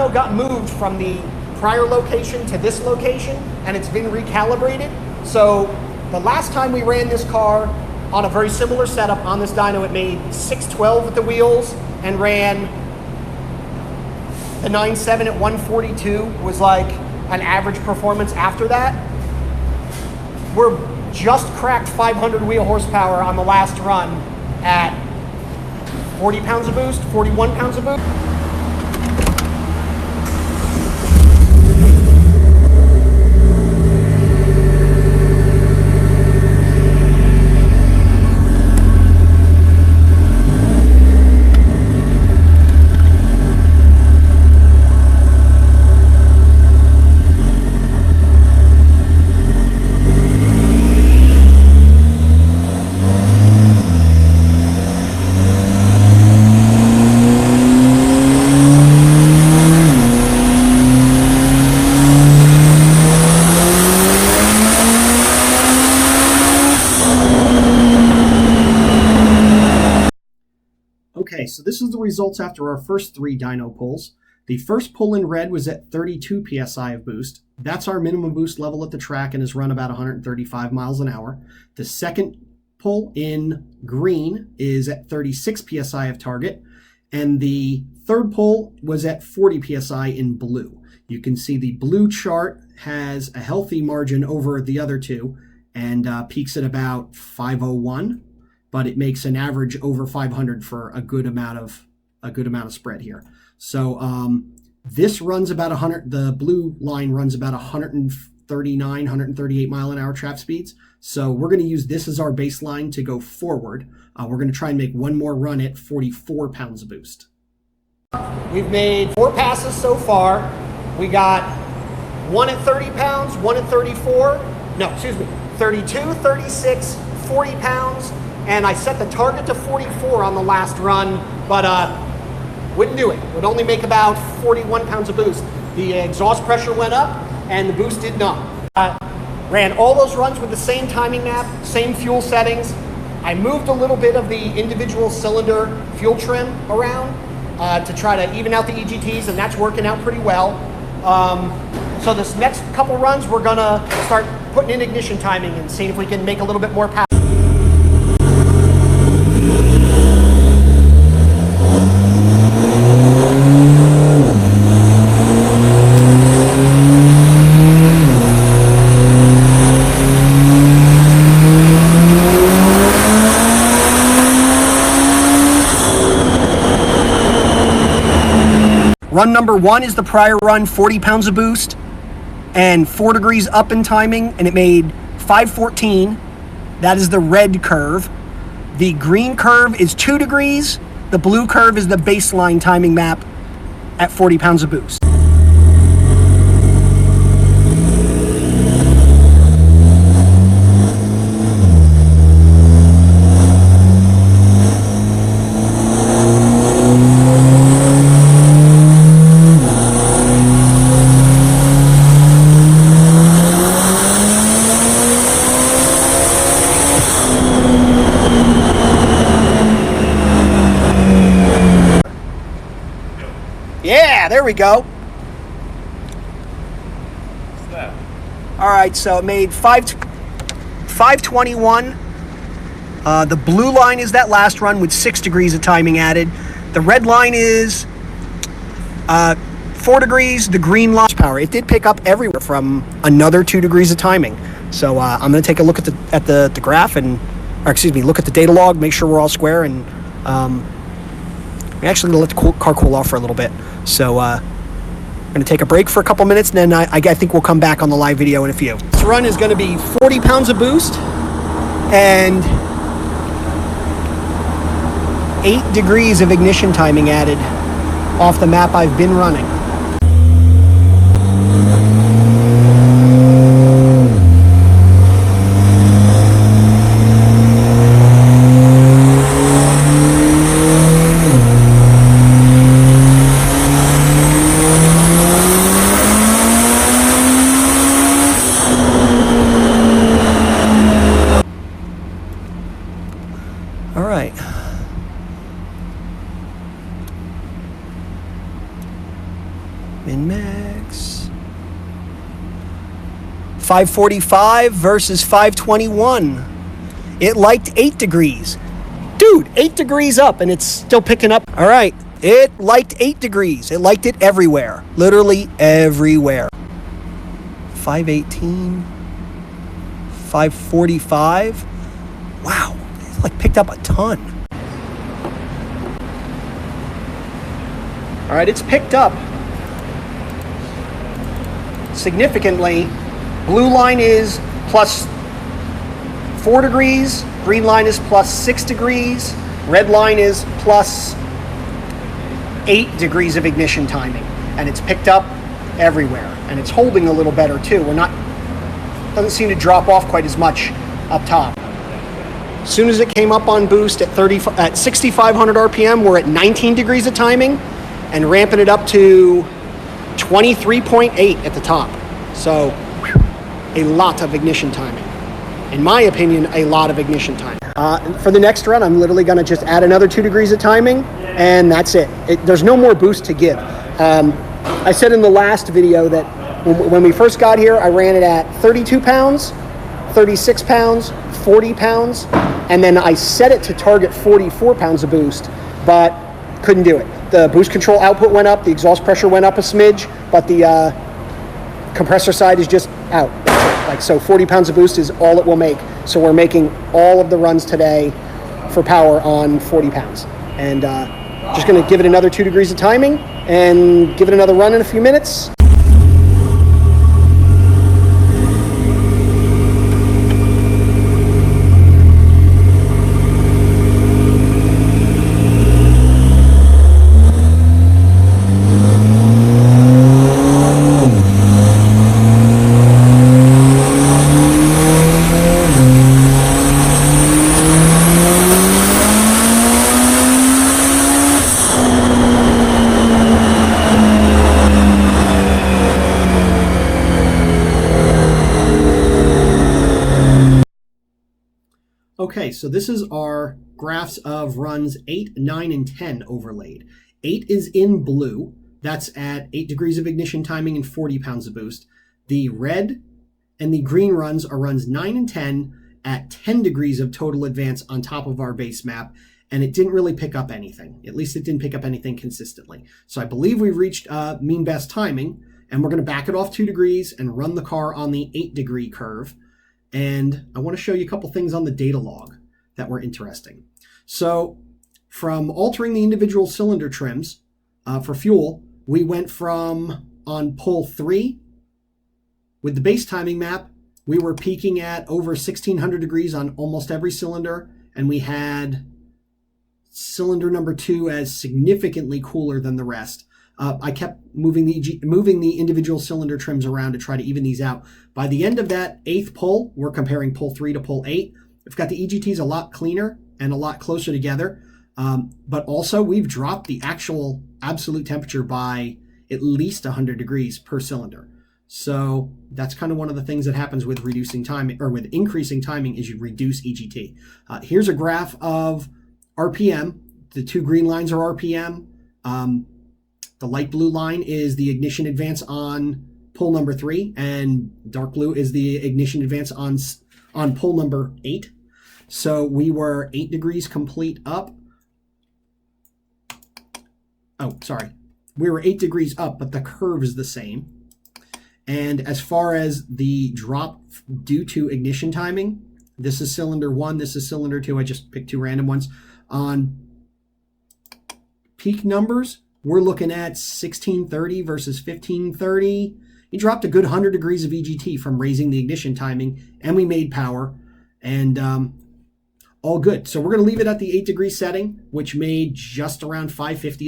dyno got moved from the prior location to this location, and it's been recalibrated. So the last time we ran this car on a very similar setup on this dyno, it made 612 with the wheels and ran the 9.7 at 142 was like an average performance after that. We're just cracked 500 wheel horsepower on the last run at 40 pounds of boost, 41 pounds of boost. Okay, so this is the results after our first 3 dyno pulls. The first pull in red was at 32 psi of boost. That's our minimum boost level at the track and has run about 135 miles an hour. The second pull in green is at 36 psi of target, and the third pull was at 40 psi in blue. You can see the blue chart has a healthy margin over the other two and peaks at about 501. But it makes an average over 500 for a good amount of spread here. So this runs about 100. The blue line runs about 139, 138 mile an hour trap speeds. So we're going to use this as our baseline to go forward. We're going to try and make one more run at 44 pounds of boost. We've made 4 passes so far. We got one at 30 pounds, one at 34. No, excuse me, 32, 36, 40 pounds. And I set the target to 44 on the last run, but wouldn't do it. Would only make about 41 pounds of boost. The exhaust pressure went up and the boost did not. Ran all those runs with the same timing map, same fuel settings. I moved a little bit of the individual cylinder fuel trim around to try to even out the EGTs, and that's working out pretty well. So this next couple runs, we're gonna start putting in ignition timing and seeing if we can make a little bit more power. Run number 1 is the prior run, 40 pounds of boost and 4 degrees up in timing, and it made 514. That is the red curve. The green curve is 2 degrees. The blue curve is the baseline timing map at 40 pounds of boost. Yeah, there we go. What's that? All right, so it made 521. The blue line is that last run with 6 degrees of timing added. The red line is 4 degrees. The green line power. It did pick up everywhere from another 2 degrees of timing. So I'm going to take a look at the graph and, or excuse me, look at the data log, make sure we're all square, and I'm actually going to let the car cool off for a little bit. So I'm going to take a break for a couple minutes, and then I think we'll come back on the live video in a few. This run is going to be 40 pounds of boost and 8 degrees of ignition timing added off the map I've been running. All right. 545 versus 521. It liked 8 degrees. Dude, 8 degrees up and it's still picking up. All right, it liked 8 degrees. It liked it everywhere, literally everywhere. 518, 545. Wow, it like picked up a ton. All right, it's picked up significantly. Blue line is plus 4 degrees, green line is plus 6 degrees, red line is plus 8 degrees of ignition timing, and it's picked up everywhere, and it's holding a little better too. Doesn't seem to drop off quite as much up top. As soon as it came up on boost at 6,500 RPM, we're at 19 degrees of timing, and ramping it up to 23.8 at the top. So a lot of ignition timing. In my opinion, a lot of ignition timing. For the next run, I'm literally going to just add another 2 degrees of timing, and that's it. There's no more boost to give. I said in the last video that when we first got here, I ran it at 32 pounds, 36 pounds, 40 pounds, and then I set it to target 44 pounds of boost, but couldn't do it. The boost control output went up, the exhaust pressure went up a smidge, but the compressor side is just out. So 40 pounds of boost is all it will make. So we're making all of the runs today for power on 40 pounds. And just going to give it another 2 degrees of timing and give it another run in a few minutes. Okay, so this is our graphs of runs 8, 9, and 10 overlaid. 8 is in blue. That's at 8 degrees of ignition timing and 40 pounds of boost. The red and the green runs are runs 9 and 10 at 10 degrees of total advance on top of our base map, and it didn't really pick up anything. At least it didn't pick up anything consistently. So I believe we've reached mean best timing, and we're going to back it off 2 degrees and run the car on the 8 degree curve. And I want to show you a couple things on the data log that were interesting. So from altering the individual cylinder trims for fuel, we went from on pull 3 with the base timing map, we were peaking at over 1,600 degrees on almost every cylinder, and we had cylinder number 2 as significantly cooler than the rest. I kept moving the individual cylinder trims around to try to even these out. By the end of that 8th pull, we're comparing pull 3 to pull 8. We've got the EGTs a lot cleaner and a lot closer together. But also we've dropped the actual absolute temperature by at least 100 degrees per cylinder. So that's kind of one of the things that happens with reducing timing, or with increasing timing, is you reduce EGT. Here's a graph of RPM. The 2 green lines are RPM. The light blue line is the ignition advance on pull number 3, and dark blue is the ignition advance on pull number 8. So we were 8 degrees complete up. Oh, sorry. We were 8 degrees up, but the curve is the same. And as far as the drop due to ignition timing, this is cylinder 1, this is cylinder 2. I just picked 2 random ones. On peak numbers, we're looking at 1630 versus 1530. You dropped a good 100 degrees of EGT from raising the ignition timing, and we made power, and all good. So we're going to leave it at the 8 degree setting, which made just around 550